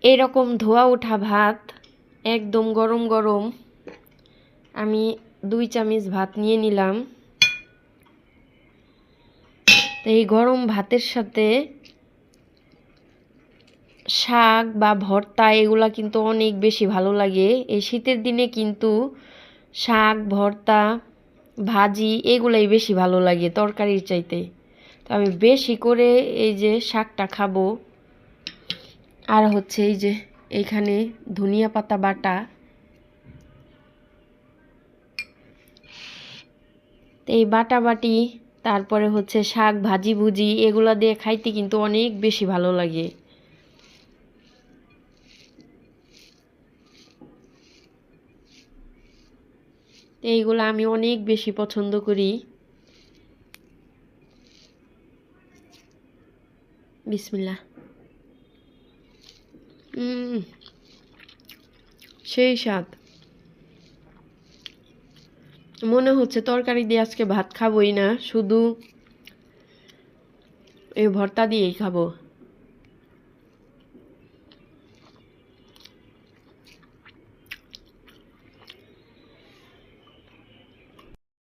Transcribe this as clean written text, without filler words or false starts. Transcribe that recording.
এরকম ধোয়া ওঠা ভাত একদম গরম গরম আমি 2 চামচ ভাত নিয়ে নিলাম। এই গরম ভাতের সাথে শাক বা ভর্তা এগুলা কিন্তু অনেক বেশি ভালো লাগে। এই শীতের দিনে কিন্তু শাক ভর্তা ভাজি এগুলাই বেশি ভালো লাগে তরকারির চাইতে। তো আমি বেশি করে এই যে শাকটা খাবো। আর হচ্ছে এই যে এইখানে ধনিয়া পাতা বাটা, এই বাটাবাটি তারপরে হচ্ছে শাক ভাজি ভুজি এগুলা দিয়ে খাইতে কিন্তু অনেক বেশি ভালো লাগে। এইগুলো আমি অনেক বেশি পছন্দ করি। বিসমিল্লাহ। সেই স্বাদ। মনে হচ্ছে তরকারি দিয়ে আজকে ভাত খাবোই না, শুধু এই ভর্তা দিয়েই খাবো।